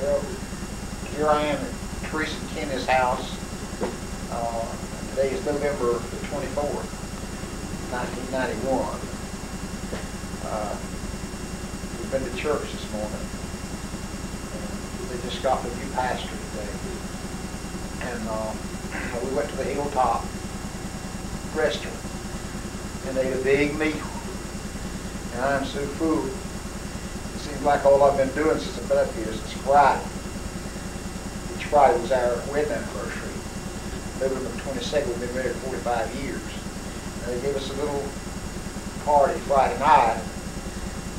Well, here I am at Teresa and Kenny's house. Today is November the 24th, 1991. We've been to church this morning. And they just got the new pastor today. And we went to the Hilltop restaurant and ate a big meal. And I'm so full. It seems like all I've been doing since I've been up here since Friday. Which Friday was our wedding anniversary. November 22nd, we've been married 45 years. And they gave us a little party Friday night.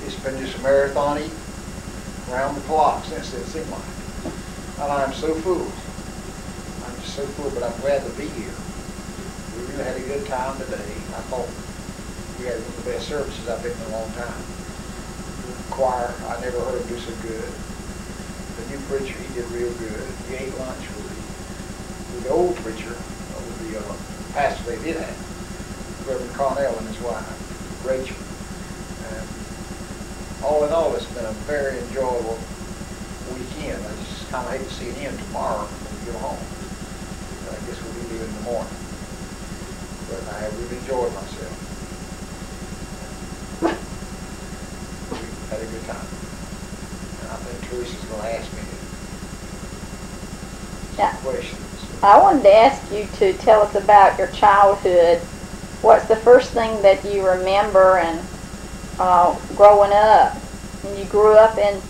It's been just a marathon eating around the clock since it seemed like. And I'm so full. I'm just so full, but I'm glad to be here. We really had a good time today. I thought we had one of the best services I've been in a long time. The choir, I never heard him do so good. The new preacher, he did real good. We ate lunch with the old preacher, with the pastor they did have, Reverend Cornell and his wife, Rachel. And all in all, it's been a very enjoyable weekend. I just kind of hate to see it end tomorrow when we go home. But I guess we'll be leaving in the morning. But I have really enjoyed myself. We had a good time. And I think Teresa's going to ask me some questions. I wanted to ask you to tell us about your childhood. What's the first thing that you remember and growing up? And you grew up in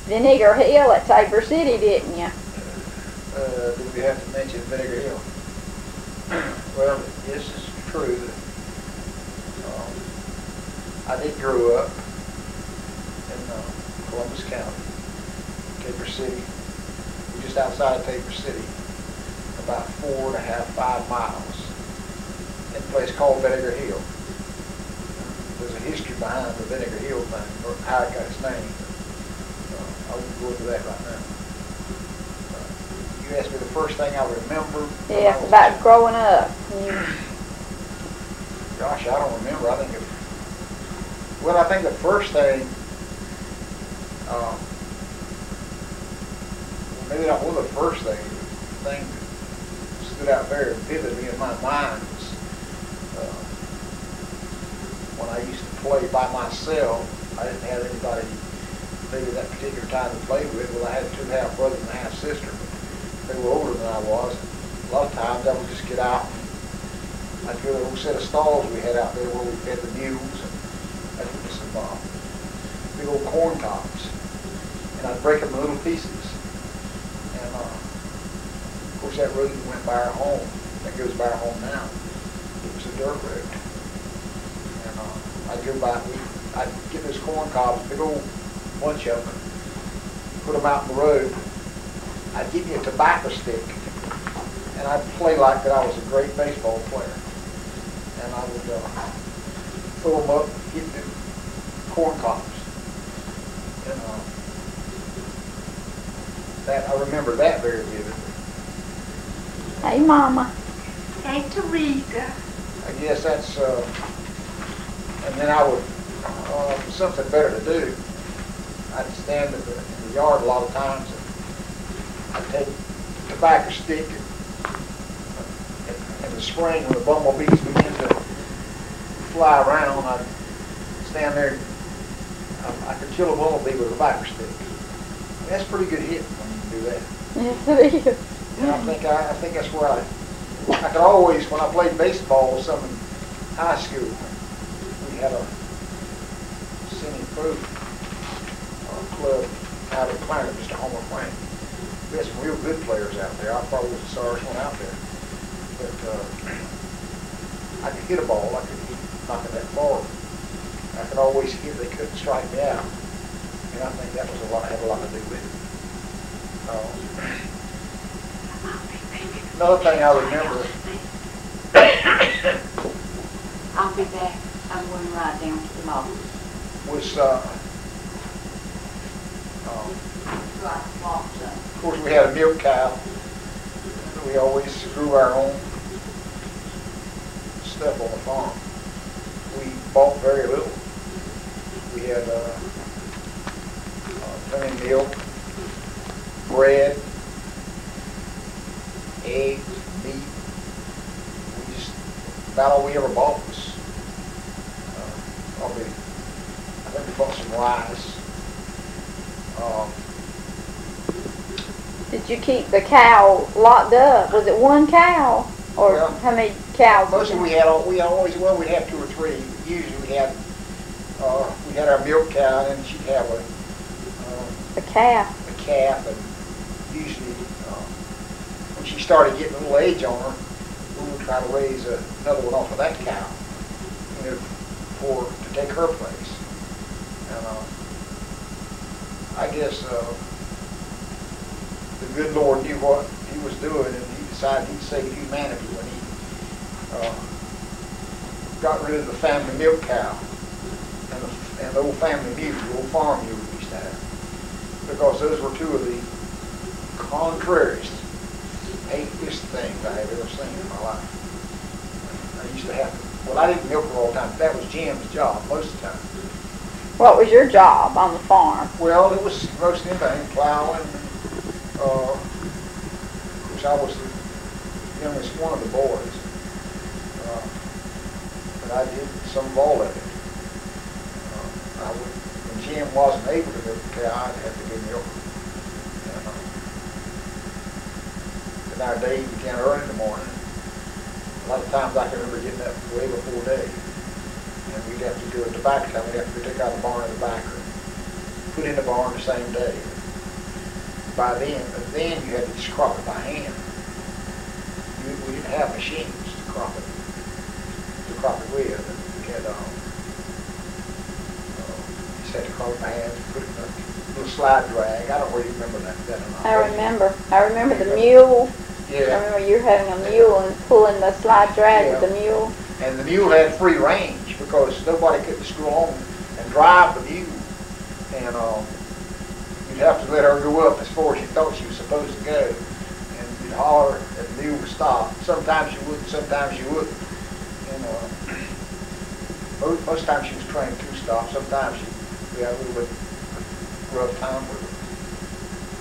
Vinegar Hill at Tabor City, didn't you? Do we have to mention Vinegar Hill? Well, this is true. I did grow up in Columbus County, Tabor City. We're just outside of Tabor City, about 4.5–5 miles, in a place called Vinegar Hill. There's a history behind the Vinegar Hill thing, or how it got its name. I won't go into that right now. You asked me the first thing I remember. Yes, about growing up. Gosh, I don't remember. I think I think the first thing, maybe not one of the first things, the thing that stood out very vividly in my mind was when I used to play by myself. I didn't have anybody maybe at that particular time to play with. Well, I had 2 half brothers and a half sister. They were older than I was. A lot of times I would just get out and I'd go to a little set of stalls we had out there where we fed the mules, and I'd put some big old corn cobs, and I'd break them in little pieces. And of course that road that went by our home, that goes by our home now, it was a dirt road. And I'd go by, I'd get those corn cobs, big old bunch of them, put them out in the road. I'd give me a tobacco stick, and I'd play like that I was a great baseball player. And I would fill them up, get the corn cobs. And that, I remember that very vividly. Hey, Mama. Hey, Teresa. I guess that's, and then I would, something better to do. I'd stand in the yard a lot of times, and I'd take the tobacco stick, and in the spring when the bumblebees begin to fly around, I'd stand there. I could kill a bumblebee with a tobacco stick. That's a pretty good hit when you can do that. Yes, it is. And I think that's where I could always, when I played baseball with some in high school, we had a semi-pro club out of Clarendon, just a home of Clarendon. We had some real good players out there. I probably was the sorriest one out there. But I could hit a ball. I could knock it that far. I could always hit. They couldn't strike me out. And I think that was had a lot to do with it. Another thing I remember. I'll be back. I'm going right down to the mall. Was of course we had a milk cow. We always grew our own stuff on the farm. We bought very little. We had plenty of milk, bread, eggs, meat. We just, about all we ever bought was, probably, I think we bought some rice. Did you keep the cow locked up? Was it one cow? Or Well, how many cows? Mostly we always, well, we'd have 2 or 3. Usually we had our milk cow, and then she'd have a calf. a calf, and usually when she started getting a little age on her, we would try to raise another one off of that cow, you know, to take her place. And I guess the good Lord knew what He was doing, and He decided He'd save humanity when He got rid of the family milk cow and the old family mule, the old farm mule we used to have, because those were 2 of the contrariest, happiest things I have ever seen in my life. I used to have to, well, I didn't milk her all the time. That was Jim's job most of the time. What was your job on the farm? Well, it was most anything, plowing. Of course, I was the youngest one of the boys, but I did some of all of it. When Jim wasn't able to milk the cow, I'd have to go milk her. And our day began early in the morning. A lot of times I can remember getting up way before day, and we'd have to do a tobacco time. We'd have to take out the barn and the tobacco, put in the barn the same day. But then you had to just crop it by hand. We didn't have machines to crop it with. We had, you just had to crop it by hand, put it in a little slide drag. I don't really remember that or not. I remember the mule. Yeah. I remember you having a mule and pulling the slide drag with the mule. And the mule had free range because nobody could just go on and drive the mule. And you'd have to let her go up as far as you thought she was supposed to go. And you'd holler and the mule would stop. Sometimes you would, sometimes you wouldn't. And most times she was trained to stop. Sometimes we had a little bit rough time with her.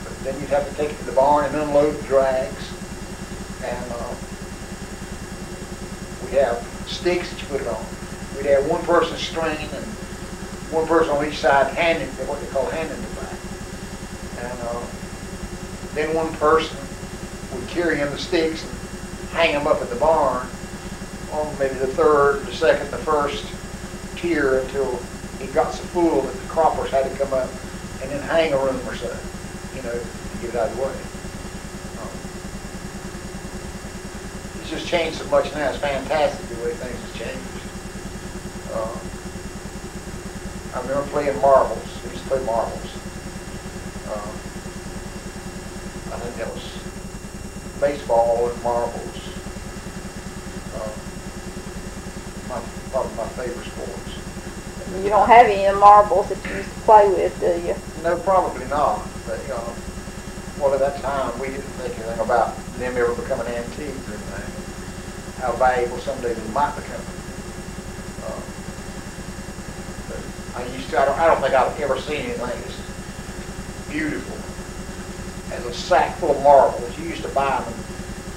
But then you'd have to take it to the barn and unload the drags. And we'd have sticks that you put it on. We'd have one person stringing and one person on each side handing, what they call handing the back. And then one person would carry in the sticks and hang them up at the barn on maybe the third, the second, the first tier until it got so full that the croppers had to come up and then hang a room or so, you know, to get it out of the way. It's just changed so much now. It's fantastic the way things have changed. I remember playing marbles. We used to play marbles. I think that was baseball and marbles. Probably my favorite sports. You don't have any of the marbles that you used to play with, do you? No, probably not. But, well, at that time, we didn't think anything about them ever becoming antiques or anything. How valuable someday they might become. I don't think I've ever seen anything as beautiful as a sack full of marbles. You used to buy them in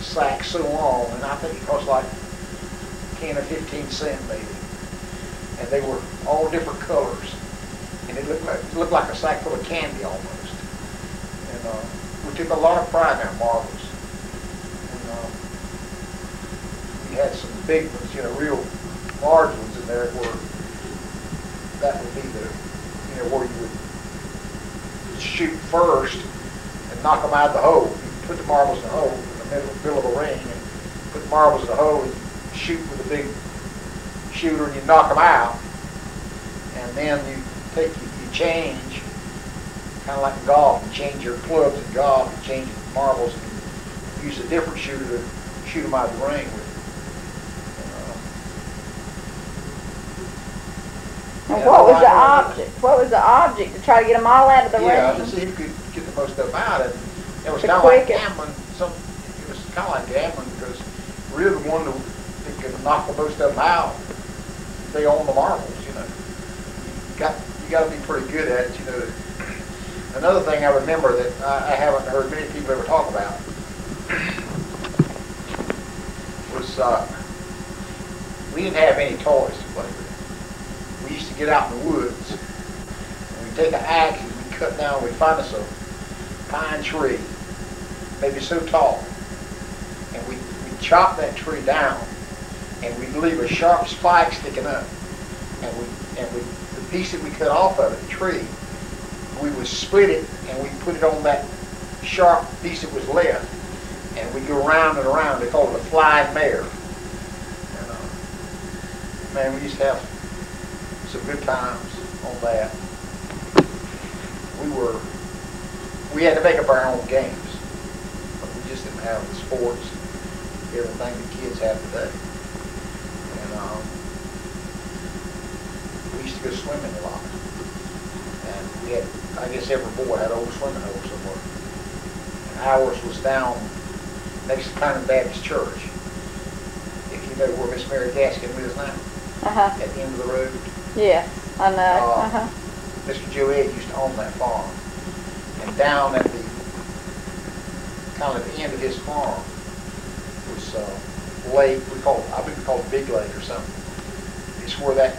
sacks so long, and I think it cost like 10 or 15 cents maybe. And they were all different colors, and it looked like a sack full of candy almost. And we took a lot of pride in our marbles. And we had some big ones, real large ones in there where that would be where you would shoot first and knock them out of the hole. You put the marbles in the hole in the middle of the ring and put the marbles in the hole and shoot with a big shooter and you knock them out. And then you change, kind of like in golf, you change your clubs in golf, you change the marbles and use a different shooter to shoot them out of the ring with. And what was the object? What was the object to try to get them all out of the ring? Yeah, to see who could get the most of them out. And it was The kind of like quickest. gambling. It was kind of like gambling because really the one that could knock the most of them out, they own the marbles. You got to be pretty good at it. Another thing I remember that I haven't heard many people ever talk about was we didn't have any toys to play with. We used to get out in the woods and we'd take an axe and we'd cut down, we'd find us a pine tree, maybe so tall, and we'd chop that tree down and we'd leave a sharp spike sticking up, and the piece that we cut off of it, the tree, we would split it and we'd put it on that sharp piece that was left, and we'd go round and around. They called it a flying mare. And man, we used to have some good times on that. We had to make up our own games, but we just didn't have the sports, everything the kids have today. And we used to go swimming a lot. And we had, I guess every boy had an old swimming hole somewhere. And ours was down next to Climate Baptist Church. If you know where Miss Mary Gaskin is now, at the end of the road. Yes, I know. Mr. Joe Ed used to own that farm. And down at the kind of the end of his farm was a lake, I believe we call it Big Lake or something. It's where that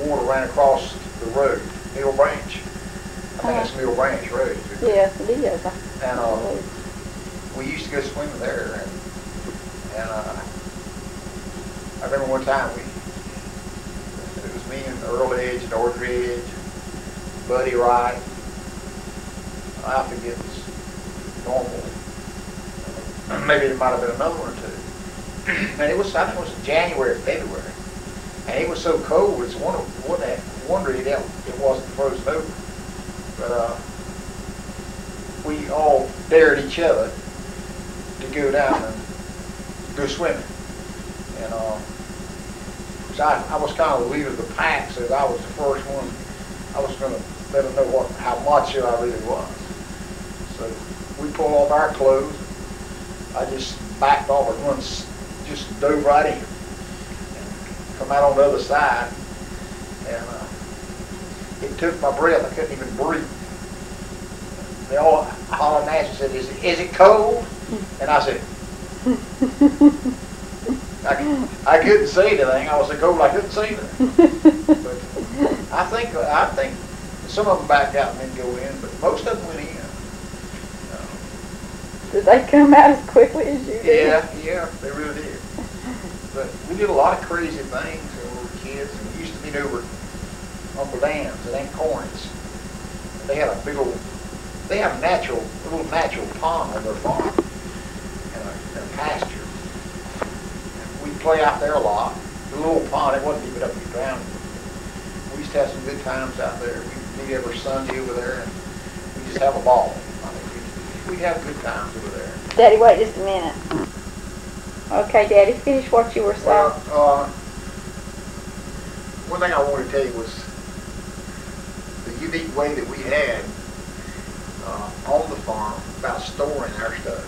water ran across the road, Mill Branch. I think that's Mill Branch Road. Yes, it is. And we used to go swimming there, and I remember one time it was me and Earl Edge and Audrey Edge, Buddy Wright. I think it was normal. Maybe there might have been another one or two. And I think it was January or February. And it was so cold, it's wonder it wasn't frozen over. But we all dared each other to go down and go swimming. And I was kind of the leader of the pack, so I was the first one. I was going to let them know how macho I really was. So we pulled off our clothes. I just backed off and just dove right in and come out on the other side. And it took my breath. I couldn't even breathe. They all hollered and asked and said, is it cold? And I said, I couldn't say anything. I was so cold I couldn't say anything. But I think some of them backed out and didn't go in, but most of them went in. Did they come out as quickly as you did? Yeah, they really did. But we did a lot of crazy things when we were kids. And we used to meet over at Uncle Dan's at Aunt Corn's. They had a little natural pond on their farm and a pasture. And we'd play out there a lot. The little pond, it wasn't even up to the ground. We used to have some good times out there. We'd meet every Sunday over there, and we'd just have a ball. We'd have good times over there. Daddy, wait just a minute. Okay, Daddy, finish what you were saying. Well, one thing I wanted to tell you was the unique way that we had on the farm about storing our stuff.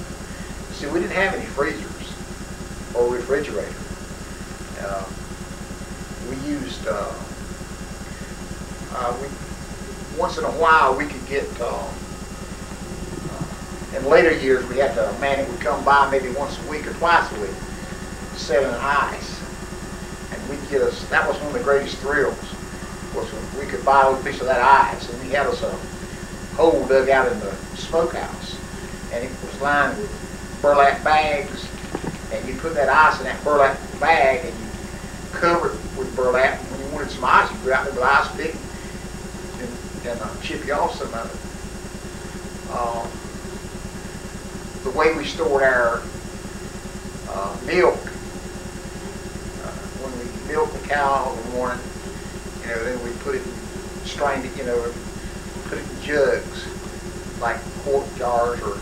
See, we didn't have any freezers or refrigerators. We used, once in a while we could get, in later years we had a man who would come by maybe once a week or twice a week selling ice. And we'd get us, that was one of the greatest thrills, was when we could buy a little piece of that ice. And we had us a hole dug out in the smokehouse. And it was lined with burlap bags. And you put that ice in that burlap bag and you cover it with burlap. And when you wanted some ice, you go out there with an ice pick and chip you off some of it. The way we stored our milk, when we milked the cow in the morning, then we put it, strained it, put it in jugs, like quart jars, or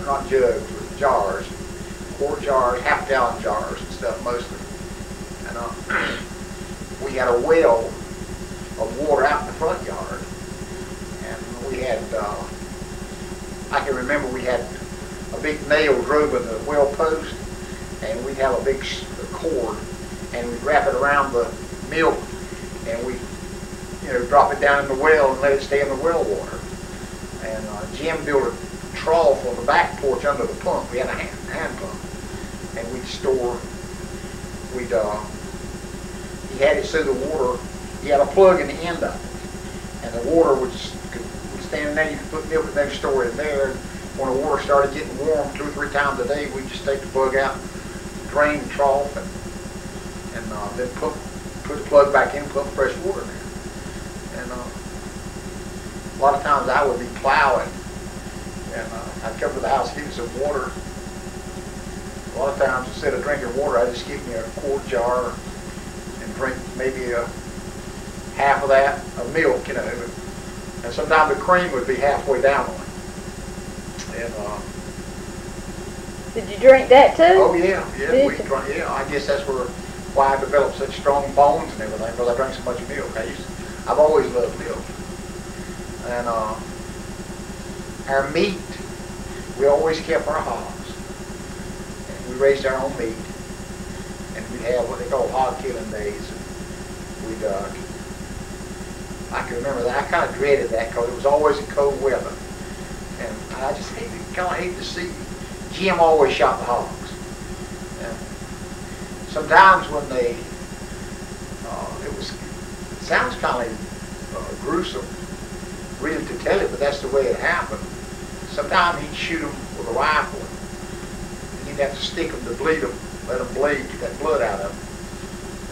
not jugs, but jars, quart jars, half-gallon jars and stuff mostly. And we had a well of water out in the front yard, and we had, I can remember we had a big nail drove in the well post, and we'd have a big cord, and we'd wrap it around the milk, and we'd drop it down in the well and let it stay in the well water. And Jim built a trough on the back porch under the pump. We had a hand pump, and he had it so the water, he had a plug in the end of it, and the water would stand in there. You could put milk and store it in there. When the water started getting warm 2 or 3 times a day, we'd just take the plug out, drain the trough, and then put the plug back in and put fresh water in there. And a lot of times I would be plowing, and I'd come to the house, give me some water. A lot of times, instead of drinking water, I'd just give me a quart jar and drink maybe half of that of milk, you know. And sometimes the cream would be halfway down on it. And did you drink that too? oh yeah, yeah. I guess that's why I developed such strong bones and everything, because I drank so much milk. I've always loved milk. And our meat, we always kept our hogs. And we raised our own meat, and we'd have what they call hog killing days. And we'd I can remember that. I kind of dreaded that because it was always in cold weather. And I just kind of hated to see. Jim always shot the hogs. And sometimes when it sounds kind of gruesome, really, to tell it, but that's the way it happened. Sometimes he'd shoot them with a rifle, and you'd have to stick them to bleed them, let them bleed, get that blood out of them.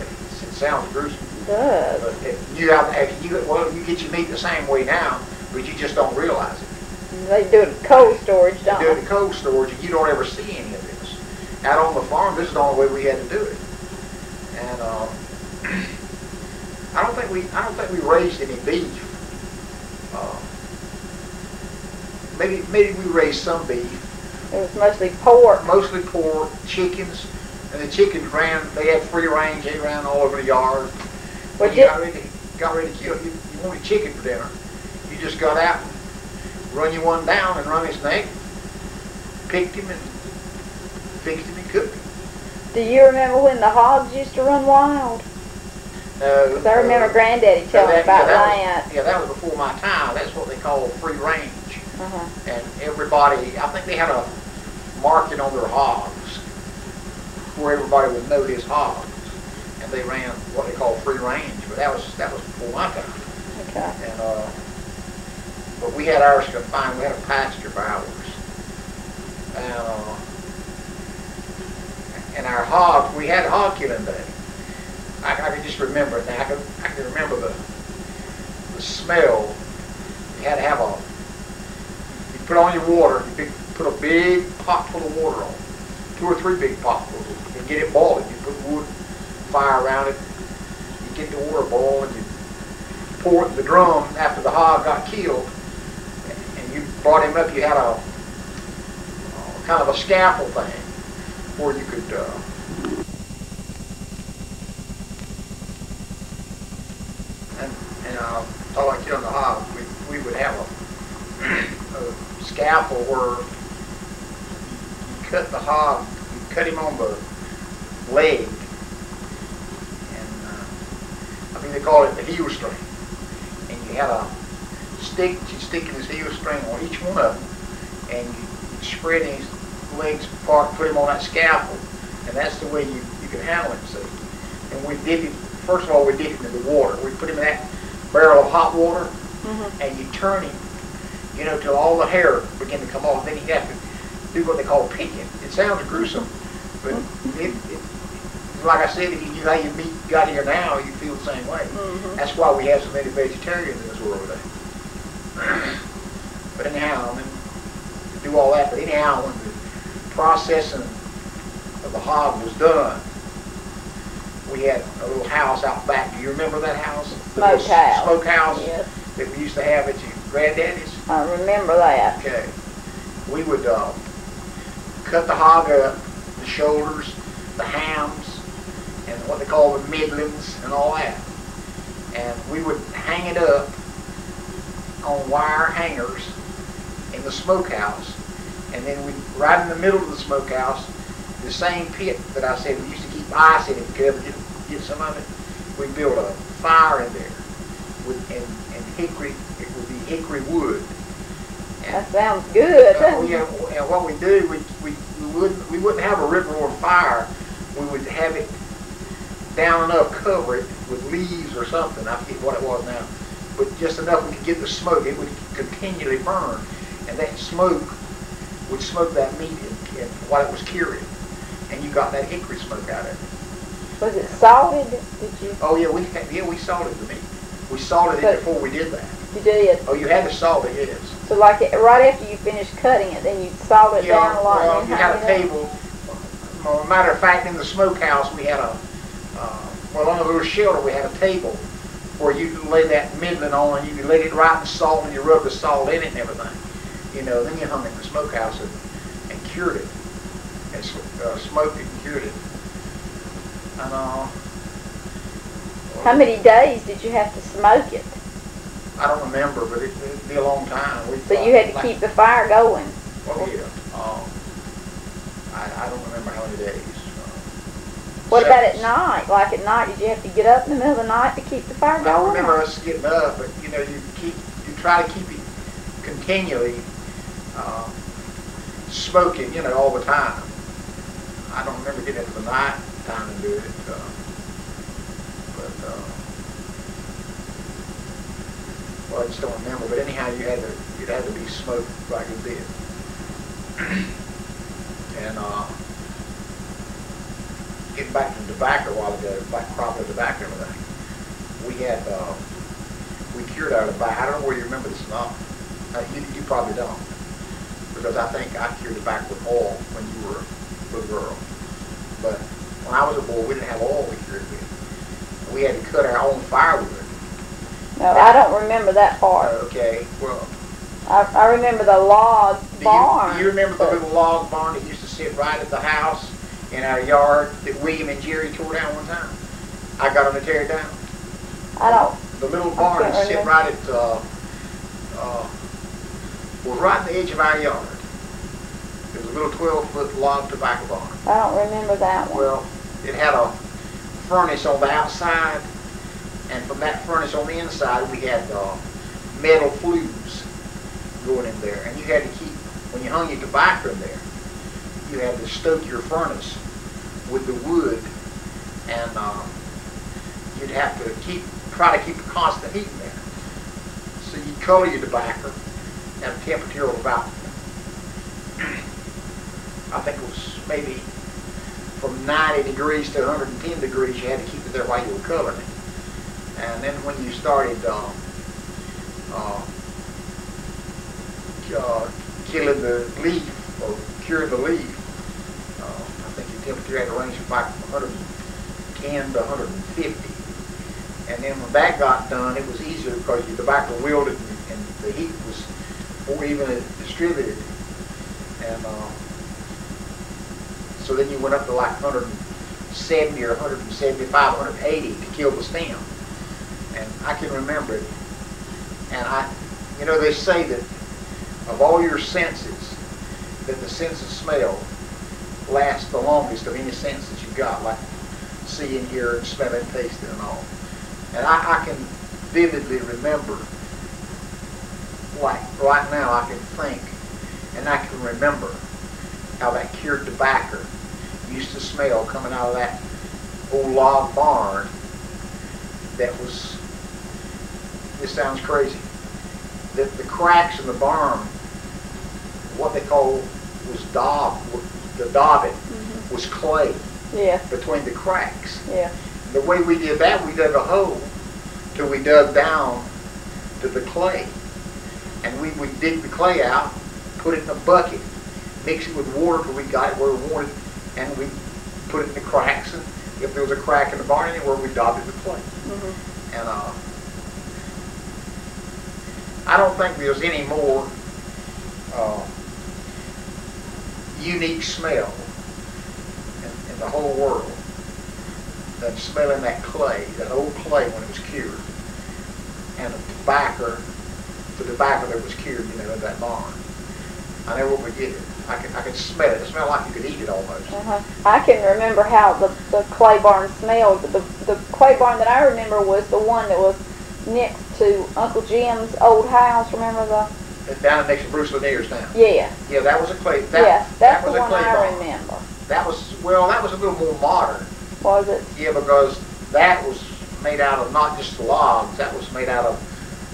It sounds gruesome. It does. But you get your meat the same way now, but you just don't realize it. They do it in cold storage, don't they? They do it in cold storage, and you don't ever see any of this. Out on the farm, this is the only way we had to do it. And I don't think we raised any beef. Maybe we raised some beef. It was mostly pork. Mostly pork, chickens, and the chickens they had free range, they ran all over the yard. When you got ready to kill, you wanted chicken for dinner. You just got out and run you one down and run his neck, picked him and fixed him and cooked him. Do you remember when the hogs used to run wild? No. Because I remember Granddaddy telling about that. Yeah, that was before my time. That's what they call free range. Uh-huh. And everybody, I think they had a marking on their hogs where everybody would know his hogs. And they ran what they call free range, but that was before my time. Okay. And but we had ours confined. We had a pasture for ours, and our hogs. We had hog killing day. I can just remember it now. I can remember the smell. You had to have you put on your water. You put a big pot full of water on, 2 or 3 big potfuls, and get it boiling. You put wood fire around it. You get the water boiling. You pour it in the drum after the hog got killed, and you brought him up. You had a kind of a scaffold thing where you could talk like killing the hog. We would have a scaffold where you cut the hog, you cut him on the leg. They call it the heel string, and you had a stick that you stick in his heel string on each one of them, and you spread his legs apart, put him on that scaffold, and that's the way you can handle him. See, and we dip him. First of all, we dip him in the water. We put him in that barrel of hot water, and you turn him, till all the hair begin to come off. Then you have to do what they call picking. It sounds gruesome, but like I said, if you knew how your meat got here now, you feel the same way. That's why we have so many vegetarians in this world today. But anyhow, do all that. But anyhow, when the processing of the hog was done, we had a little house out back. Do you remember that house? Smokehouse. Smokehouse. Yes. That we used to have at your granddaddy's. I remember that. Okay. We would cut the hog up, the shoulders, the hams, and what they call the middlings and all that. And we would hang it up on wire hangers in the smokehouse. And then right in the middle of the smokehouse, the same pit that I said we used to keep ice in it, if you could ever get some of it, we built a fire in there. And hickory, it would be hickory wood. That sounds good. Yeah, and what we do, we wouldn't have a rip roaring fire. We would have it down enough, cover it with leaves or something. I forget what it was now, but just enough we could get the smoke. It would continually burn, and that smoke would smoke that meat while it was curing, and you got that hickory smoke out of it. Was it salted? Did you? Oh yeah, we salted the meat. We salted it before we did that. You did. Oh, you had to salt it, yes. So like right after you finished cutting it, then you salt it down a lot. Well, and you had a table. Matter of fact, in the smokehouse we had well, on a little shelter we had a table where you could lay that middling on, and you could let it right in salt, and you rub the salt in it and everything. You know, then you hung it in the smokehouse and cured it, and smoked it and cured it. And how many days did you have to smoke it? I don't remember, but it'd be a long time. So you had to keep the fire going. Oh yeah. I don't remember how many days. What about at night? Like at night, did you have to get up in the middle of the night to keep the fire going? I remember us getting up, but you know, you try to keep it continually smoking, you know, all the time. I don't remember getting up in the night time to do it, well, I just don't remember. But anyhow, it had to be smoked like it did, and getting back to tobacco a while ago, like crop of tobacco and everything. We cured our tobacco. I don't know whether you remember this or not. You probably don't, because I think I cured tobacco with oil when you were a little girl. But when I was a boy, we didn't have oil we cured with. We had to cut our own firewood. No, I don't remember that part. Okay, well. I remember the log barn. Do you remember the little log barn that used to sit right at the house in our yard that William and Jerry tore down one time? I got them to tear it down. I don't. The little barn that sit right at was right in the edge of our yard. It was a little 12-foot log tobacco barn. I don't remember that one. Well, it had a furnace on the outside, and from that furnace on the inside, we had metal flues going in there. And you had to keep, when you hung your tobacco in there, you had to stoke your furnace with the wood, and you'd have to try to keep a constant heat in there. So you'd color your tobacco at a temperature of about, I think it was maybe from 90 degrees to 110 degrees. You had to keep it there while you were coloring it. And then when you started killing the leaf or curing the leaf, I think your temperature had to range from about 110 to 150. And then when that got done, it was easier because your tobacco wilted and the heat was more evenly distributed. And so then you went up to like 170 or 175, 180 to kill the stem. And I can remember it. And you know, they say that of all your senses, that the sense of smell lasts the longest of any sense that you've got, like seeing, hearing, smelling, tasting, and all. And I can vividly remember, like right now I can think, and I can remember how that cured tobacco used to smell coming out of that old log barn that was, this sounds crazy, that the cracks in the barn, what they call was the daubing was clay between the cracks. Yeah. The way we did that, we dug a hole till we dug down to the clay. And we would dig the clay out, put it in a bucket, mix it with water till we got it where we wanted, and we put it in the cracks. And if there was a crack in the barn anywhere, we daubed it with clay. And I don't think there's any more unique smell in the whole world than smelling that clay, that old clay when it was cured, and the tobacco that was cured, you know, in that barn. I never will forget it. I could smell it. It smelled like you could eat it almost. I can remember how the clay barn smelled. The clay barn that I remember was the one that was next to Uncle Jim's old house. Remember down next to Bruce Lanier's town. Yeah. Yeah, that was a clay. Yes, that's was the a one clay I barn. remember. That was that was a little more modern. Was it? Yeah, because that was made out of not just logs. That was made out of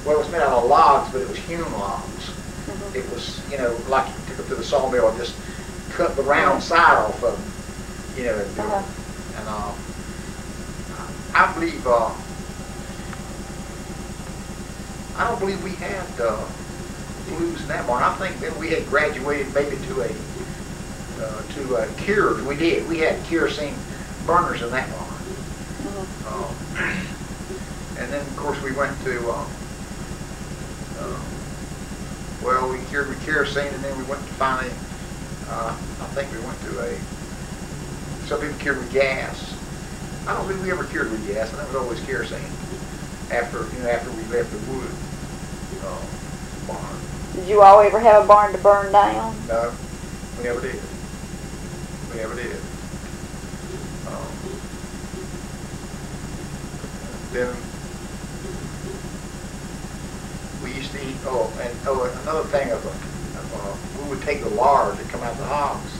it was made out of logs, but it was hewn logs. Mm-hmm. It was like you took it to the sawmill and just cut the round side off of them, and do it. And I believe I don't believe we had blues in that barn. I think then we had graduated maybe to a cure. We did. We had kerosene burners in that barn. And then of course we went to we cured with kerosene, and then we went to finally I think we went to some people cured with gas. I don't think we ever cured with gas. I think it was always kerosene after we left the wood barn. Did you all ever have a barn to burn down? No, we never did. We never did. Then we used to eat. Another thing we would take the lard that come out of the hogs,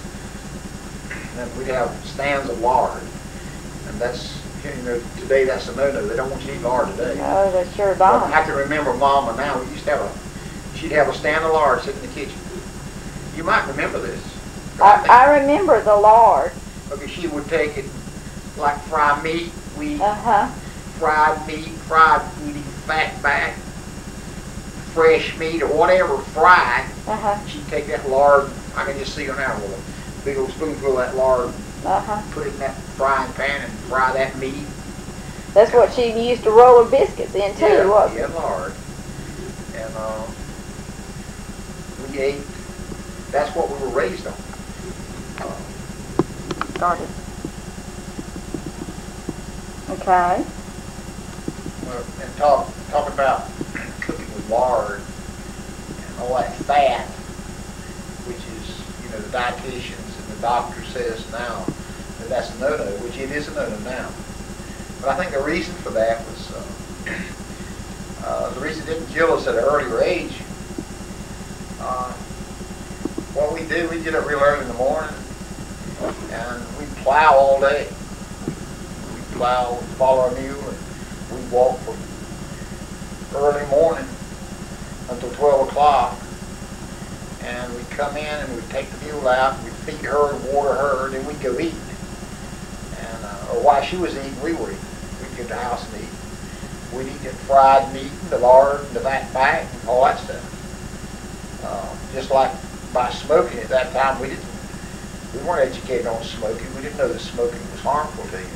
and then we'd have stands of lard, and that's today that's a no-no. They don't want you to eat lard today. No, they sure But don't. I can remember Mama now. We used to have she'd have a stand of lard sitting in the kitchen. You might remember this. I remember the lard. Okay, she would take it like fried meat. Fried meat, eating fat back, fresh meat or whatever fried. She'd take that lard. I can just see her now with a big old spoonful of that lard. Put it in that frying pan and fry that meat. That's what she used to roll her biscuits in too, wasn't it? Yeah, lard. And we ate. That's what we were raised on. Started. Okay. And talking about cooking with lard and all that fat, which is, the dietitians and the doctor says now that that's a no-no, which it is a no-no now. But I think the reason for that was, the reason it didn't kill us at an earlier age, what we did, we get up real early in the morning and we plow all day. We plow, follow our mule, and we walk from early morning until 12 o'clock, and we'd come in and we'd take the mule out, and we'd feed her and water her, and then we'd go eat. And or while she was eating, we were eating. We'd go to the house and eat. We'd eat the fried meat and the lard and the fat back and all that stuff. Just like by smoking at that time, we weren't educated on smoking. We didn't know that smoking was harmful to you.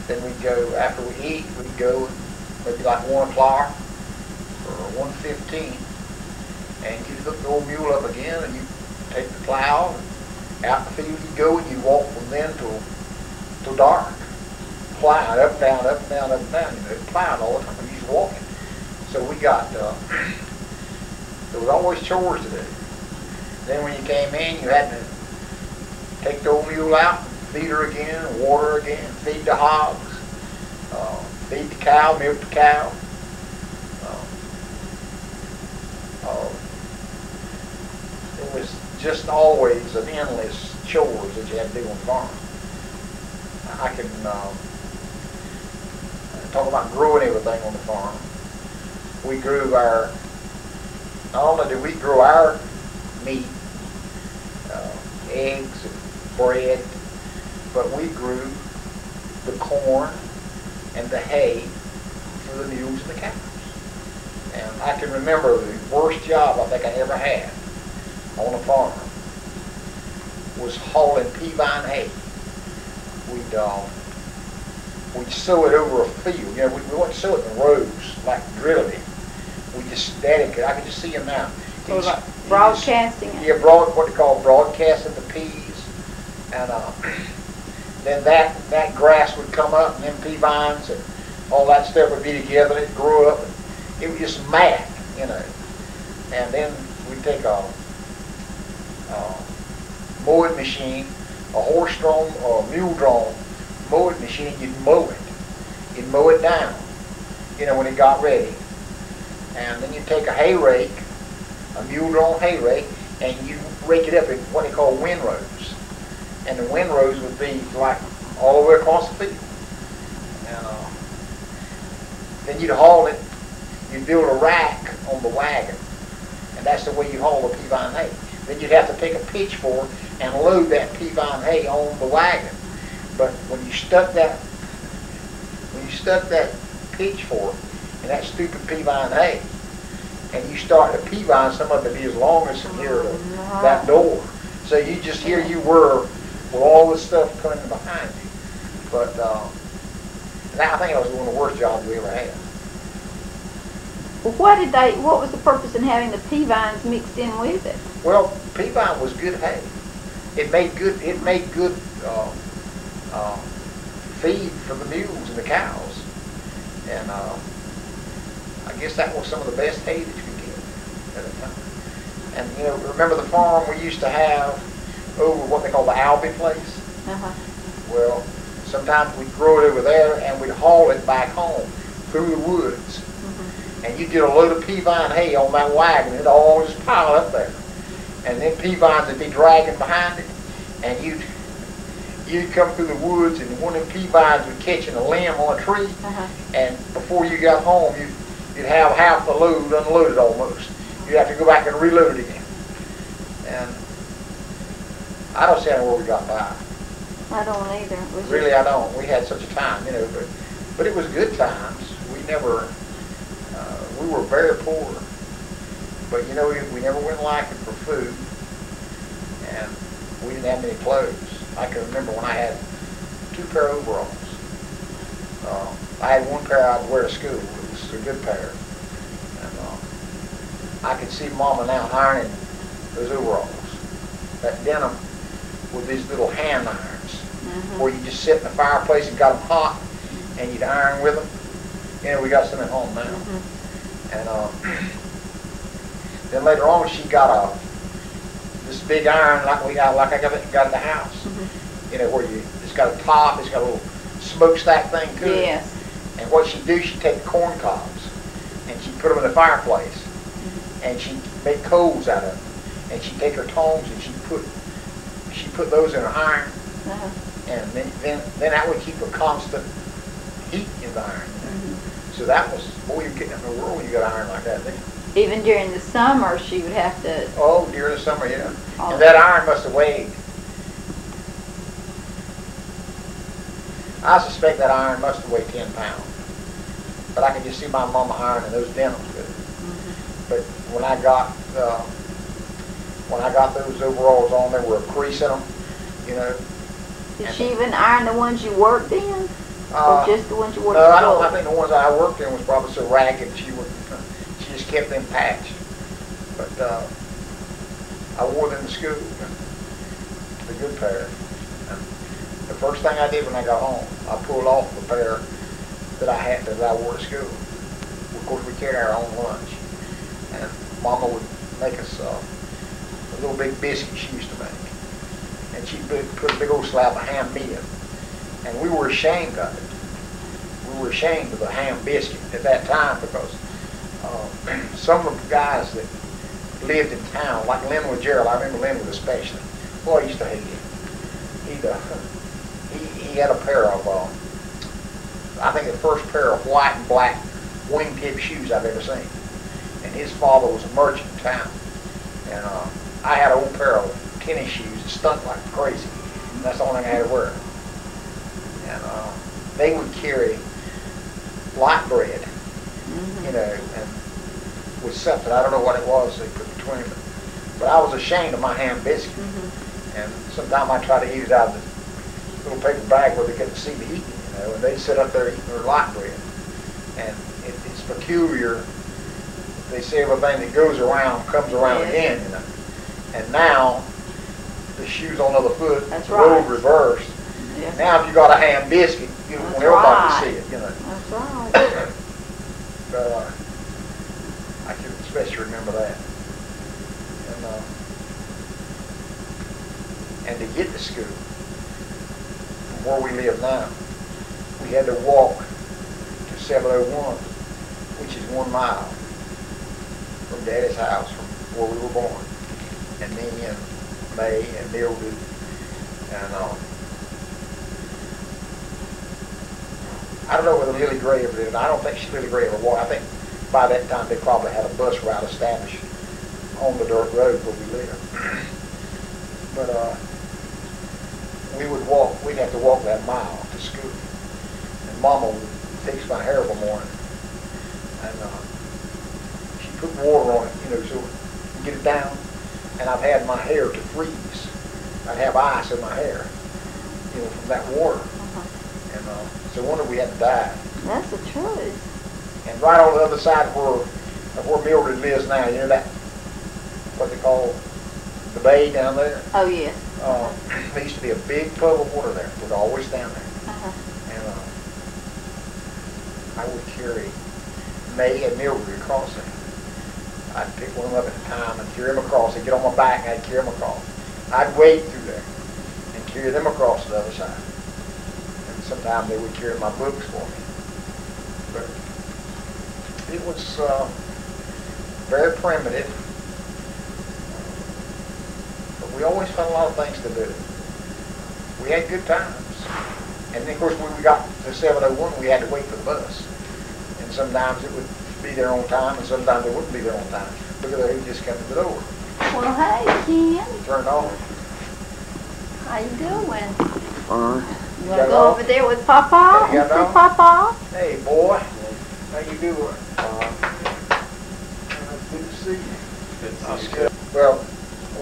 And then we'd go, after we eat, we'd go maybe like 1 o'clock or 1:15, and you hook the old mule up again, and you take the plow, and out in the field you go, and you walk from then till dark. Plowing up, down, up, down, up, down. Plowing all the time. You just walking. So we got, there was always chores to do. Then when you came in, you had to take the old mule out, feed her again, water her again, feed the hogs, feed the cow, milk the cow. It was just always an endless chores that you had to do on the farm. I can talk about growing everything on the farm. We grew not only did we grow our meat, eggs and bread, but we grew the corn and the hay for the mules and the cows. And I can remember the worst job I think I ever had on a farm was hauling pea vine hay. We'd sow it over a field. We wouldn't sow it in rows like drilling it. We just, I could just see him now. So like broadcasting it? Yeah, what they call broadcasting the peas. And then that grass would come up, and then pea vines and all that stuff would be together, and it'd grow up, and it was just mad, And then we'd take a mowing machine, a horse-drawn or a mule-drawn mowing machine, you'd mow it. You'd mow it down, when it got ready. And then you take a hay rake, a mule-drawn hay rake, and you rake it up in what they call windrows. And the windrows would be like all the way across the field. And then you'd haul it, you'd build a rack on the wagon, and that's the way you haul the pea vine hay. Then you'd have to take a pitchfork and load that pea vine hay on the wagon. But when you stuck that pitchfork in that stupid pea vine hay, and you start the pea vine, some of it be as long as from here to that door. So you just here you were with all this stuff coming behind you. But I think it was one of the worst jobs we ever had. What was the purpose in having the pea vines mixed in with it? Well, pea vine was good hay. It made good feed for the mules and the cows. And I guess that was some of the best hay that you could get at the time. And you know, remember the farm we used to have over what they call the Albee place? Well, sometimes we'd grow it over there and we'd haul it back home through the woods. And you'd get a load of pea vine hay on that wagon, it'd all just pile up there. And then pea vines would be dragging behind it, and you'd come through the woods, and one of the pea vines would catch in a limb on a tree, and before you got home, you'd have half the load unloaded almost. You'd have to go back and reload it again. And I don't see where we got by. I don't either. Really, I don't. We had such a time, you know, but it was good times. We never, we were very poor. But, you know, we never went lacking for food, and we didn't have many clothes. I can remember when I had 2 pair of overalls. I had 1 pair I'd wear to school. It was a good pair. And I could see Mama now ironing those overalls. That denim with these little hand irons, where you just sit in the fireplace and got them hot, and you'd iron with them. You know, we got some at home now. And then later on, she got this big iron like I got at the house. You know, where it's got a top, it's got a little smokestack thing to it. Yes. And what she'd do, she'd take corn cobs and she'd put them in the fireplace, and she'd make coals out of them. And she'd take her tongs and she'd put those in her iron, and then that would keep a constant heat in the iron. So that was, boy, you're getting in the world when you got iron like that then. Even during the summer, she would have to... Oh, during the summer, yeah. And that iron must have weighed. I suspect that iron must have weighed 10 pounds. But I can just see my mama ironing those denims with it. But when I got those overalls on, there were a crease in them, you know. Did she even iron the ones you worked in? Or just the ones you worked in? No, I think the ones I worked in was probably so ragged she just kept them patched. But I wore them to school, the good pair. And the first thing I did when I got home, I pulled off the pair that I wore to school. Of course, we carried our own lunch, and Mama would make us a little big biscuit she used to make, and she'd put a big old slab of ham meat in, and we were ashamed of it. We were ashamed of the ham biscuit at that time because some of the guys that lived in town, like Linwood Gerald, I remember Linwood especially, boy, I used to hate him. He had a pair of, I think the first pair of white and black wingtip shoes I've ever seen. And his father was a merchant in town. And I had an old pair of tennis shoes that stunk like crazy. And that's the only thing I had to wear. And they would carry light bread, you know, and with something, I don't know what it was they put between them. But I was ashamed of my ham biscuit. And sometimes I try to eat it out of the little paper bag where they couldn't see me eating, you know, and they'd sit up there eating their light bread. And it's peculiar. They say everything that goes around comes around again, you know. And now, the shoes on the other foot, the road reversed. Yes. Now if you got a ham biscuit, you don't want everybody to see it, you know. That's right. But I can especially remember that. And to get to school, from where we live now, we had to walk to 701, which is 1 mile. from Daddy's house, from where we were born, and me and May and Mildred, and I don't know whether Lily Gray ever did. I don't think Lily Gray ever walked. I think by that time they probably had a bus route established on the dirt road where we lived. But we would walk. We'd have to walk that mile to school, and Mama would fix my hair every morning, and she put water on it, so we get it down. And I've had my hair to freeze. I'd have ice in my hair, from that water. And so I wonder we had to die. That's the truth. And right on the other side of where Mildred lives now, that what they call the bay down there. Oh yes. There used to be a big puddle of water there. It would always stand there. And I would carry May and Mildred across there. I'd pick one of them up at a time and carry them across. They'd get on my back and I'd carry them across. I'd wade through there and carry them across to the other side. And sometimes they would carry my books for me. But it was very primitive. But we always found a lot of things to do. We had good times. And then, of course, when we got to 701, we had to wait for the bus. And sometimes it would be there on time, and sometimes it wouldn't be there on time. Look at that, he just come to the door. Well, hey, Ken. Turned on. How you doing? Fine. You want to go over there with Papa and see Papa? Hey, boy. How you doing? Good to see you. Good to see you. Good. Well,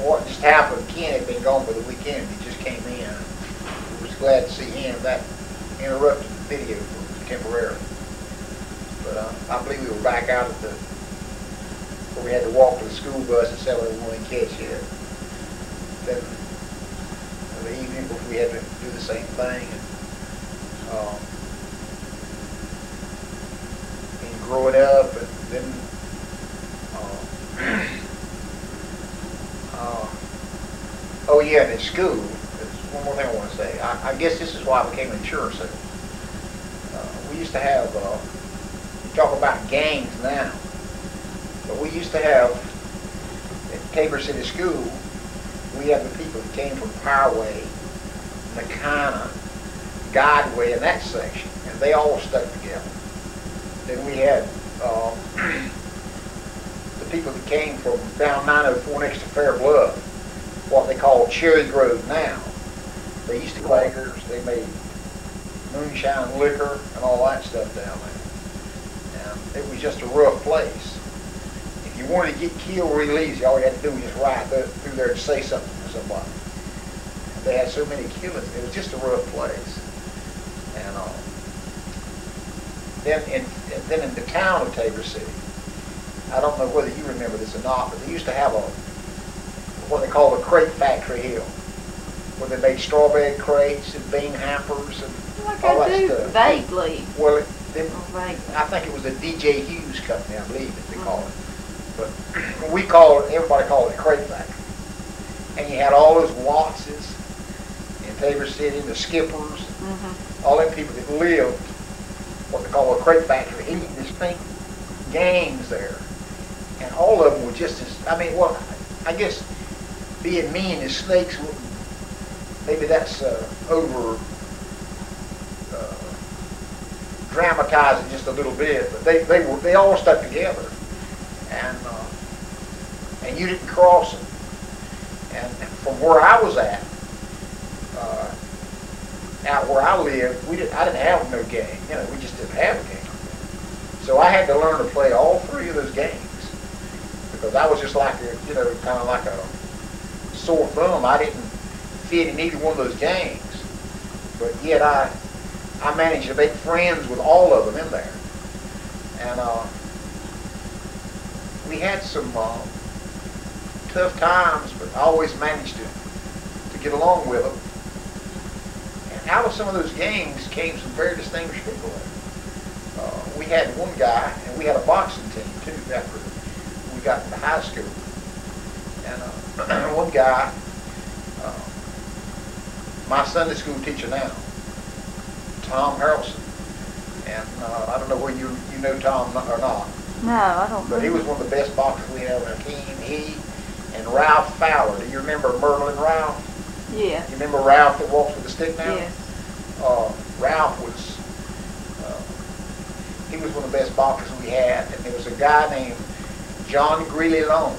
what just happened, Ken had been gone for the weekend. He just came in. I was glad to see him. That interrupted the video temporarily. But I believe we were back out at where we had to walk to the school bus at 701 and catch it. Then in the evening, we had to do the same thing. And growing up, and then oh yeah, and in school, there's one more thing I want to say. I guess this is why I became an insurance agent. We used to have. Talk about gangs now, but we used to have at Tabor City School, we had the people that came from Poway, McCumbee, Guideway, and that section, and they all stuck together. Then we had the people that came from down 904 next to Fair Bluff, what they call Cherry Grove now. They used to Quakers, they made moonshine liquor and all that stuff down there. It was just a rough place. If you wanted to get killed real easy, all you had to do was just ride through there and say something to somebody. They had so many killings. It was just a rough place. And then in the town of Tabor City, I don't know whether you remember this or not, but they used to have what they call a crate factory here, where they made strawberry crates and bean hampers and all that stuff. Vaguely. Well, I think it was a DJ Hughes company, I believe they call it. But everybody called it a crate factory. And you had all those Wattses in Tabor City, the Skippers, all them people that lived what they call a crate factory, eating distinct gangs there. And all of them were just as, I guess being mean as snakes, maybe that's over dramatizing just a little bit, but they all stuck together, and you didn't cross them. And from where I was at, out where I lived, I didn't have no gang. We just didn't have a gang. So I had to learn to play all three of those games because I was just like kind of like a sore thumb. I didn't fit in either one of those gangs, but yet I managed to make friends with all of them in there. And we had some tough times, but I always managed to get along with them. And out of some of those gangs came some very distinguished people. We had one guy, and we had a boxing team too after we got into high school. And one guy, my Sunday school teacher now, Tom Harrelson, and I don't know whether you know Tom or not, No, I don't But he was one of the best boxers we had on our team. He and Ralph Fowler. Do you remember Merlin Ralph? Yes. You remember Ralph that walks with the stick now? Yes. Ralph was, he was one of the best boxers we had. And there was a guy named John Greeley Long.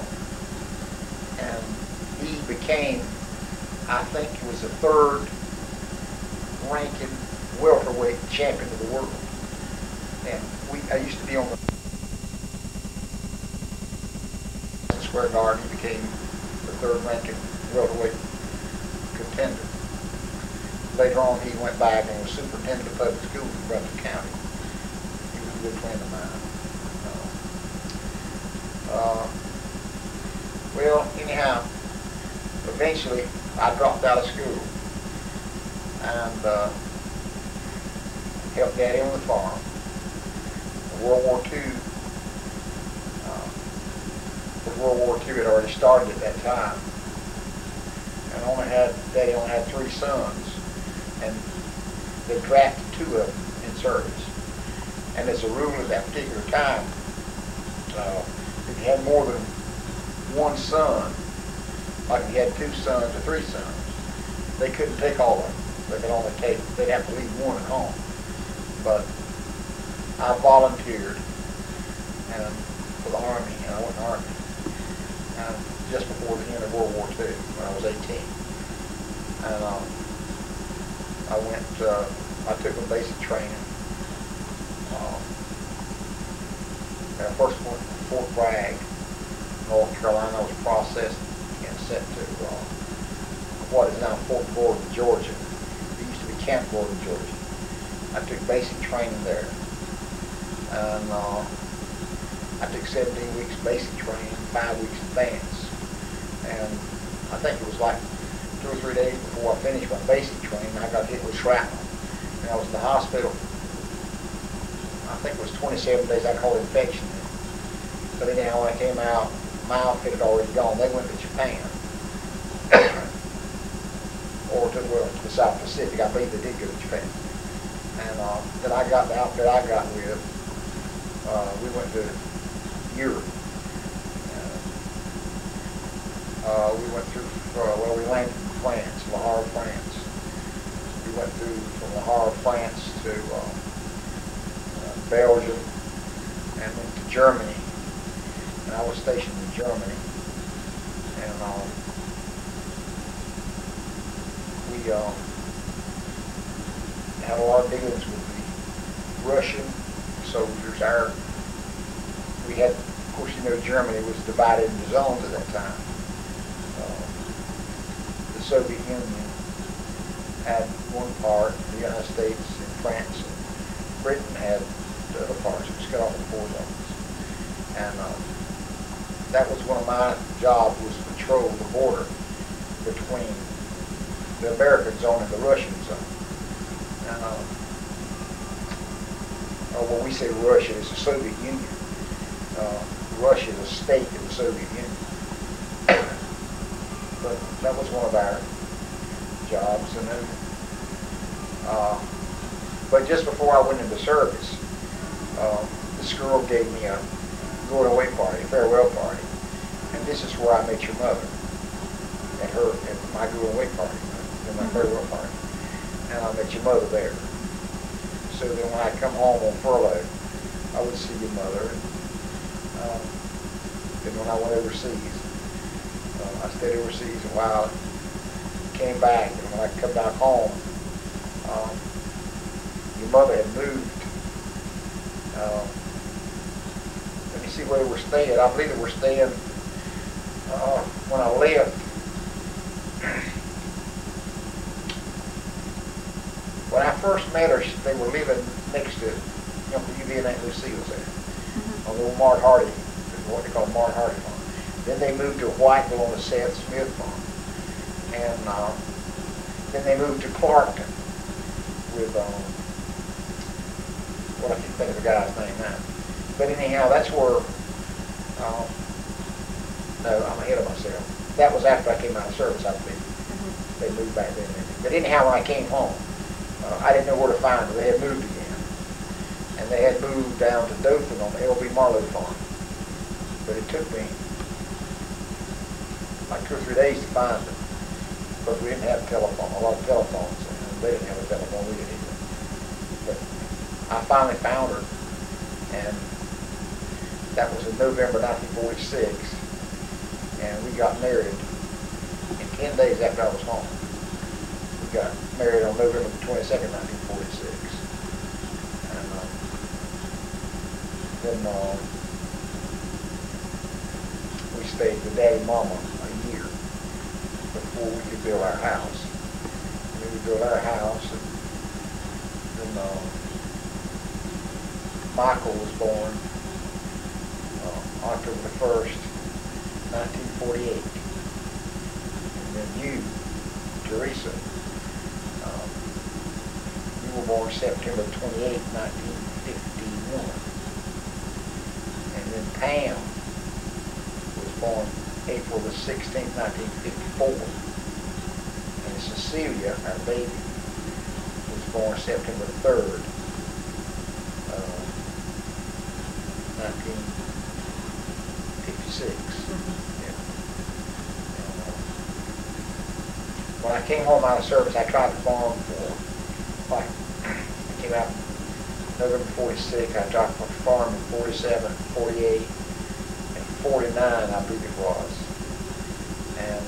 And he became, I think he was the third ranking welterweight champion of the world. And I used to be on the Square Garden. He became the third ranking welterweight contender. Later on, he went back and was superintendent of public schools in Brunswick County. He was a good friend of mine. Well, anyhow, eventually I dropped out of school and helped Daddy on the farm. World War II, World War II had already started at that time. And Daddy only had 3 sons, and they drafted 2 of them in service. And as a rule at that particular time, if you had more than 1 son, like if you had 2 sons or 3 sons, they couldn't take all of them. They could only they'd have to leave 1 at home. But I volunteered for the Army, and I went in the Army just before the end of World War II, when I was 18. And I took a basic training. And I first went to Fort Bragg, North Carolina. I was processed and sent to what is now Fort Gordon, Georgia. It used to be Camp Gordon, Georgia. I took basic training there. And I took 17 weeks basic training, 5 weeks advance. And I think it was like 2 or 3 days before I finished my basic training, I got hit with shrapnel. And I was in the hospital, I think it was 27 days. I called it infection. But anyhow, when I came out, my outfit had already gone. They went to Japan. Or to the South Pacific. I believe they did go to Japan. And then I got the outfit I got with. We went to Europe. We went through, we landed in France, Le Havre, France. We went through from Le Havre, France to Belgium and then to Germany. And I was stationed in Germany. And we had a lot of dealings with the Russian soldiers. We had, of course, you know, Germany was divided into zones at that time. The Soviet Union had one part, the United States and France and Britain had the other parts. It was cut off in 4 zones. And that was one of my jobs, was to patrol the border between the American zone and the Russian zone. And when we say Russia, it's the Soviet Union. Russia is a state in the Soviet Union. But that was one of our jobs. And then, but just before I went into service, this girl gave me a going away party, a farewell party. And this is where I met your mother, at my going away party, at my farewell party. And I met your mother there. So then when I come home on furlough, I would see your mother. And then when I went overseas, I stayed overseas a while, came back, and when I come back home, your mother had moved. Let me see where they were staying. I believe they were staying when I left. When I first met her, they were living next to Uncle UV and Aunt Lucille's there. On the old Mart Hardy, what they call Mart Hardy farm. Then they moved to Whiteville on the Seth Smith farm. And then they moved to Clarkton with, I can't think of the guy's name now. But anyhow, that's where, no, I'm ahead of myself. That was after I came out of service, I believe. They moved back then. But anyhow, when I came home, I didn't know where to find them. They had moved again. and they had moved down to Dothan on the L.B. Marlowe farm. But it took me like 2 or 3 days to find them, because we didn't have a lot of telephones, and they didn't have a telephone, we didn't either. But I finally found her, and that was in November 1946, and we got married in 10 days after I was home. We got married on November the 22nd, 1946. And then we stayed with Daddy and Mama a year before we could build our house. And then we built our house, and then Michael was born October the 1st, 1948. And then you, Teresa, you were born September 28, 1951. And then Pam was born April the 16th, 1954. And Cecilia, our baby, was born September 3rd, 1956. Yeah. When I came home out of service, I tried to farm for, like, I came out November 46, I tried to farm in 47, 48, and 49, I believe it was, and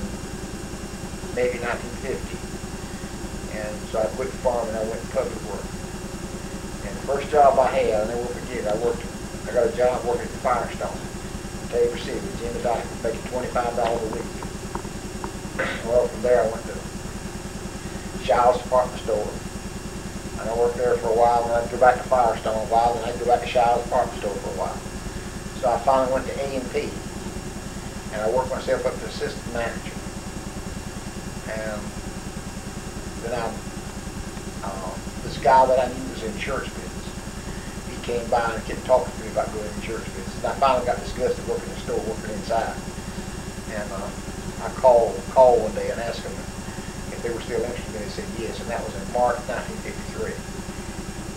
maybe 1950. And so I quit farming, I went to public work. And the first job I had, I never will forget, I got a job working at the Firestone, Tabor City, Jimmy Dyke, making $25 a week. Well, from there I went to Shaw's department store, and I worked there for a while, and I'd go back to Firestone a while, and I'd go back to Shaw's department store for a while. So I finally went to A&P, and I worked myself up to assistant manager. And then this guy that I knew was in church business. He came by and kept talking to me about going in church business. And I finally got disgusted working in the store, working inside. And I called one day and asked him if they were still interested in me. They said yes, and that was in March 1953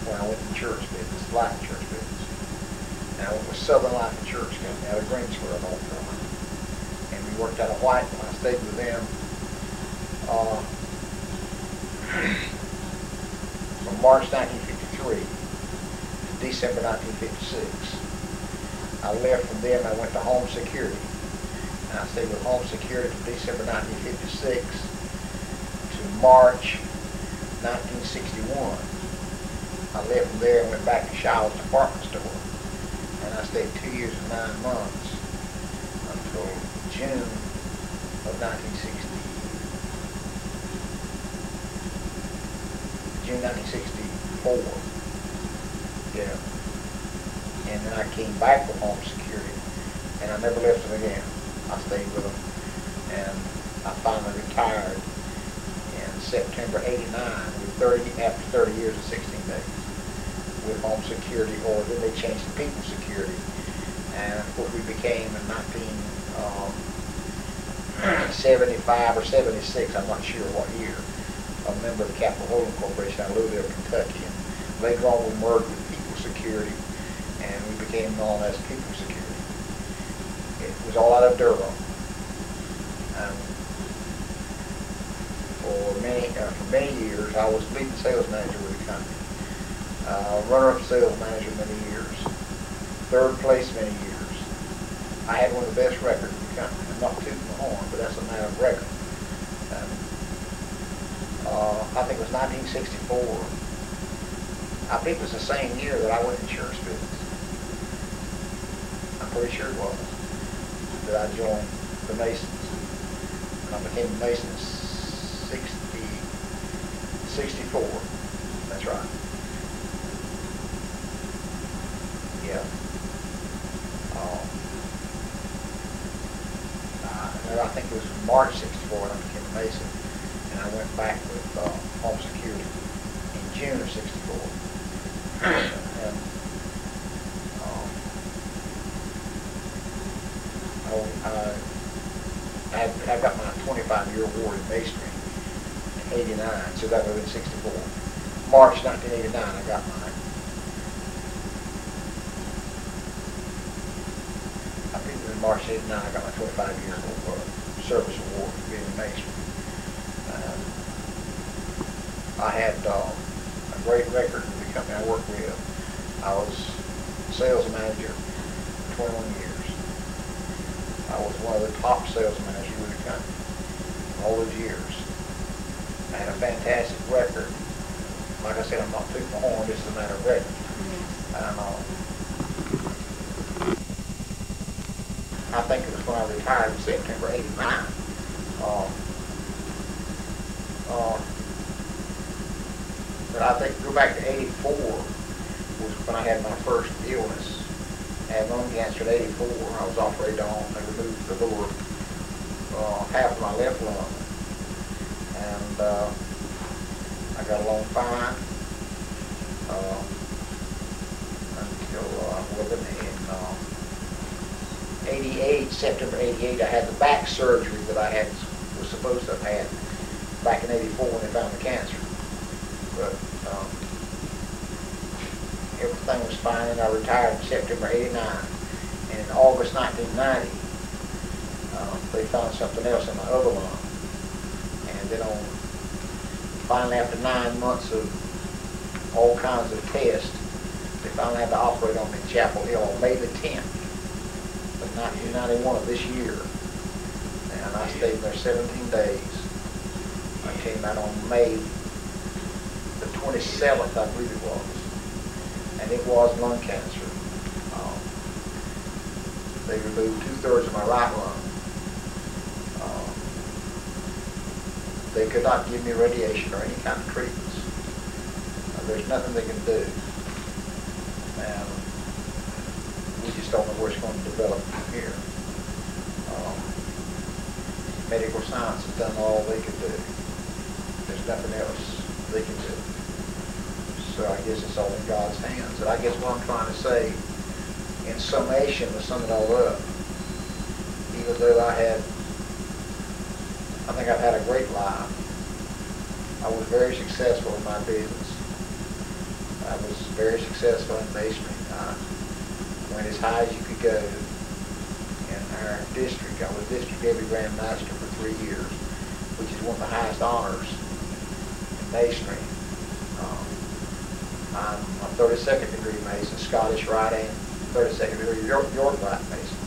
when I went to church business, life insurance business. And I went with Southern Life Insurance Company out of Greensboro, North Carolina. And we worked out of Whiteville. I stayed with them from March 1953 to December 1956. I left from them and I went to Home Security. And I stayed with Home Security from December 1956 to March 1961. I left from there and went back to Shaw's department store. And I stayed 2 years and 9 months until June of 1960. June 1964. Yeah. And then I came back with Home Security, and I never left them again. I stayed with them, and I finally retired in September '89 after 30 years and 16 days with Home Security, or then they changed to People Security, and of course we became in 1975 or 76, I'm not sure what year, a member of the Capital Holding Corporation out of Louisville, Kentucky, and later on we merged with People Security, and we became known as People Security. It was all out of Durham. For many years, I was lead sales manager with the company, runner-up sales manager many years, third place many years. I had one of the best records in the company. I'm not tooting the horn, but that's a matter of record. I think it was 1964. I think it was the same year that I went in insurance business. I'm pretty sure it was, that I joined the Masons. And I became a Mason in 64. That's right. Yeah. I think it was March 64 when I became a Mason. And I went back with Home Security in June of 64. And I got my 25-year award in Masonry in '89, so that would have been 64. March 1989 I got mine. March '89, I got my 25-year service award for being a matron. I had a great record with the company I worked with. I was sales manager for 21 years. I was one of the top sales managers with the company all those years. I had a fantastic record. Like I said, I'm not tooting my horn, it's a matter of record. And I think it was when I retired in September '89. But I think go back to '84 was when I had my first illness. I had lung cancer at '84. I was operated on. They removed the lower half of my left lung, and I got along fine until with it in '88, September '88. I had the back surgery that I was supposed to have had back in '84 when they found the cancer. But everything was fine, and I retired in September '89. And in August 1990, they found something else in my other lung. And then finally after 9 months of all kinds of tests, they finally had to operate on me in Chapel Hill on May the 10th of 1991 of this year. And I stayed there 17 days. I came out on May the 27th, I believe it was. And it was lung cancer. They removed 2/3 of my right lung. They could not give me radiation or any kind of treatments. There's nothing they can do. And we just don't know where it's going to develop from here. Medical science has done all they could do. There's nothing else they can do. So I guess it's all in God's hands. And I guess what I'm trying to say, in summation, to sum it all up, even though I think I've had a great life. I was very successful in my business. I was very successful in masonry. I went as high as you could go in our district. I was district deputy grand master for 3 years, which is one of the highest honors in masonry. I'm a 32nd degree Mason, Scottish Rite and 32nd degree York Rite Mason.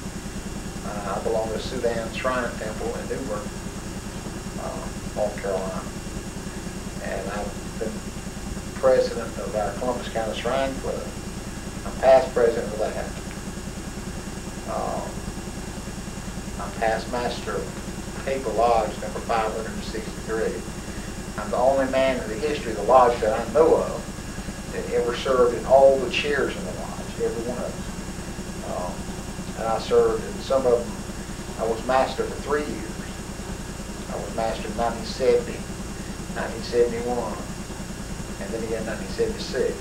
I belong to Sudan Shrine Temple in Newburgh, North Carolina. And I've been president of our Columbus County Shrine Club. I'm past president of that. I'm past master of Paper Lodge number 563. I'm the only man in the history of the lodge that I know of that ever served in all the chairs in the lodge, every one of them. And I served in some of them. I was master for 3 years. I was master in 1970, 1971, and then again 1976.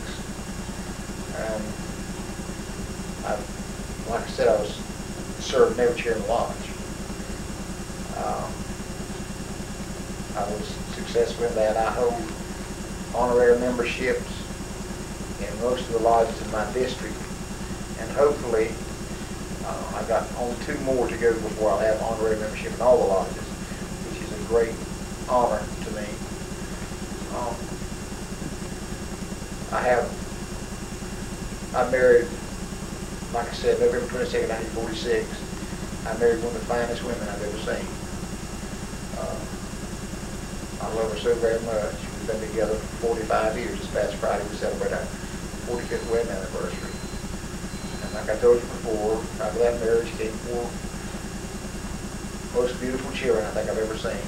And like I said, I was served in every chair in the lodge. I was successful in that. I hold honorary memberships in most of the lodges in my district, and hopefully I've got only 2 more to go before I'll have honorary membership in all the lodges, which is a great honor to me. I married, like I said, November 22nd, 1946. I married one of the finest women I've ever seen. I love her so very much. We've been together for 45 years. This past Friday we celebrate our 45th wedding anniversary. And like I told you before, out of that marriage came 4 most beautiful children I think I've ever seen.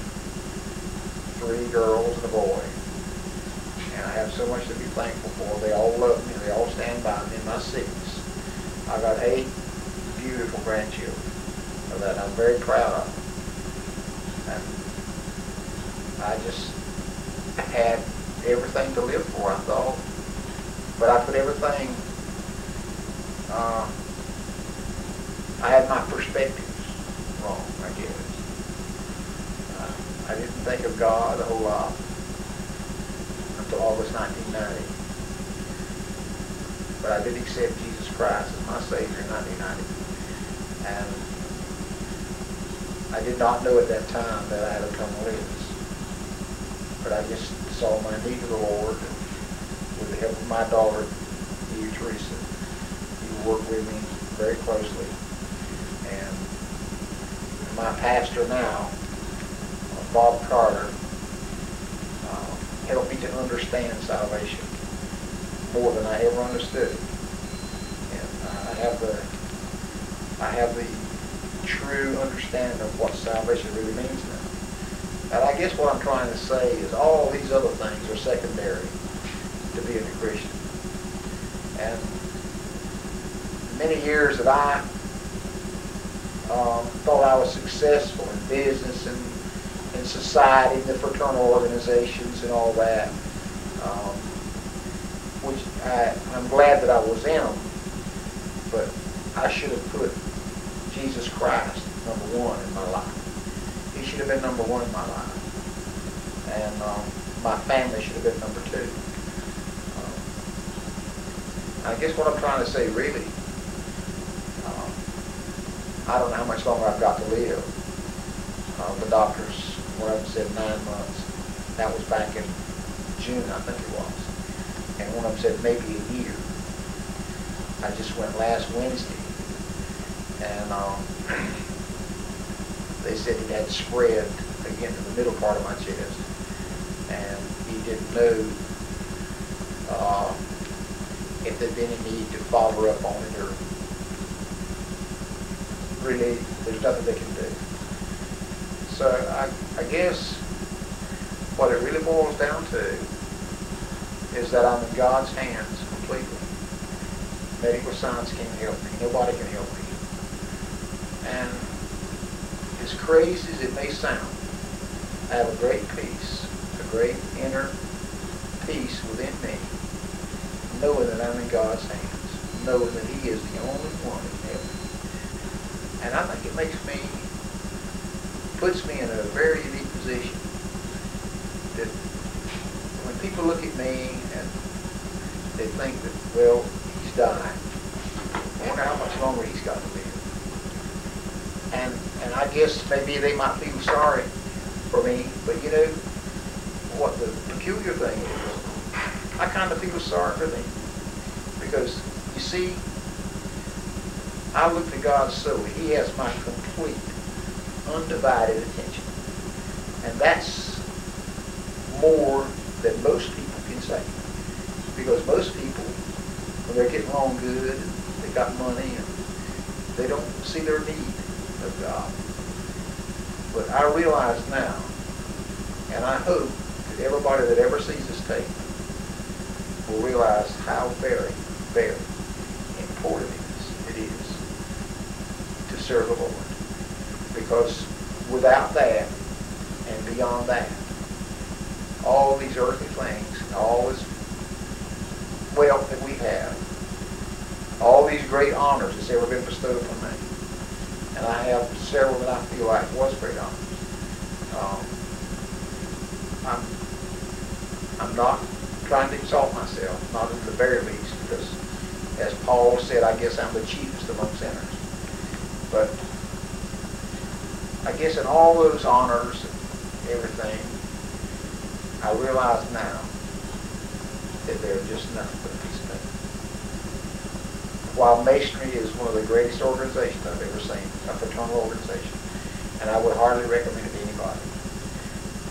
3 girls and a boy. And I have so much to be thankful for. They all love me. They all stand by me in my sickness. I've got 8 beautiful grandchildren that I'm very proud of. And I just had everything to live for, I thought. But I put everything, I had my perspectives wrong, I guess. I didn't think of God a whole lot until August 1990. But I did accept Jesus Christ as my Savior in 1990. And I did not know at that time that I had a terminal illness. But I just saw my need of the Lord, and with the help of my daughter, Teresa, who worked with me very closely. And my pastor now, Bob Carter, helped me to understand salvation more than I ever understood it. And I have the true understanding of what salvation really means now. And I guess what I'm trying to say is all these other things are secondary to being a Christian. And many years that I thought I was successful in business and in society, in the fraternal organizations and all that, which I'm glad that I was in them, but I should have put Jesus Christ number one in my life. He should have been number one in my life. And my family should have been number two. I guess what I'm trying to say really, I don't know how much longer I've got to live. The doctors, one of them said 9 months. That was back in June, I think it was. And one of them said maybe a year. I just went last Wednesday, and they said it had spread again to the middle part of my chest, and he didn't know if there'd been any need to follow up on it, or really there's nothing they can do. So I guess what it really boils down to is that I'm in God's hands completely. Medical science can't help me. Nobody can help me. And as crazy as it may sound, I have a great peace, a great inner peace within me, knowing that I'm in God's hands, knowing that He is the only one in heaven. And I think it puts me in a very unique position. That when people look at me and they think that, well, he's dying, I wonder how much longer he's got to live. And I guess maybe they might feel sorry for me, but you know what the peculiar thing is? I kind of feel sorry for them, because you see, I look to God so He has my complete, undivided attention, and that's more than most people can say, because most people, when they're getting along good and they got money, and they don't see their need of God. But I realize now, and I hope that everybody that ever sees this tape will realize how very, very important it is to serve the Lord. Because without that and beyond that, all these earthly things and all this wealth that we have, all these great honors that's ever been bestowed upon me, and I have several that I feel like was great honors. I'm not trying to exalt myself, not at the very least, because as Paul said, I guess I'm the chiefest among sinners. But I guess in all those honors and everything, I realize now that they're just nothing but a piece of paper. While Masonry is one of the greatest organizations I've ever seen, a fraternal organization, and I would hardly recommend it to anybody,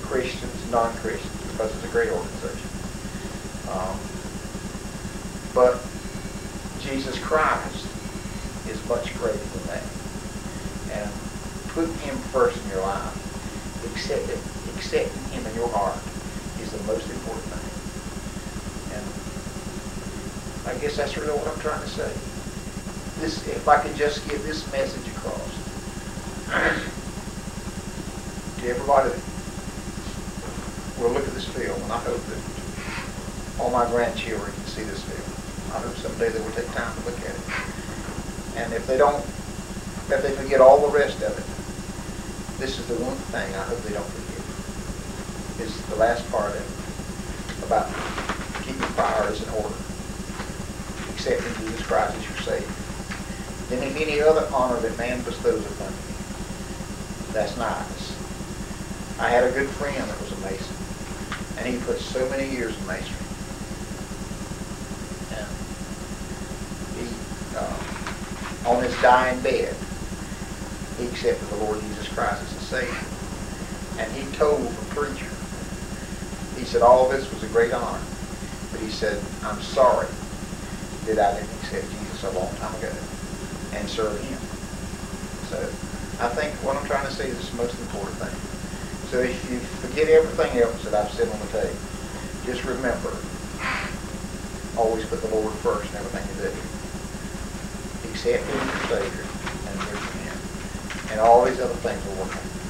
Christians, non-Christians, because it's a great organization. But Jesus Christ is much greater than that. And putting Him first in your life, accepting Him in your heart, is the most important thing. And I guess that's really what I'm trying to say. This, if I could just get this message across to everybody that will look at this film, and I hope that all my grandchildren can see this film. I hope someday they will take time to look at it. And if they don't, if they forget all the rest of it, this is the one thing I hope they don't forget. Is the last part of it, about keeping priorities in order, accepting Jesus Christ as your Savior. Then any other honor that man bestows upon you, That's nice. I had a good friend that was a mason, and he put so many years in masonry. And he, on his dying bed, he accepted the Lord Jesus Christ as his Savior. And he told the preacher, he said, all this was a great honor, but he said, I'm sorry that I didn't accept Jesus a long time ago and serve him. So I think what I'm trying to say is the most important thing. So if you forget everything else that I've said on the tape, just remember, always put the Lord first in everything you do. Accept him as your Savior and live for him. And all these other things will work out.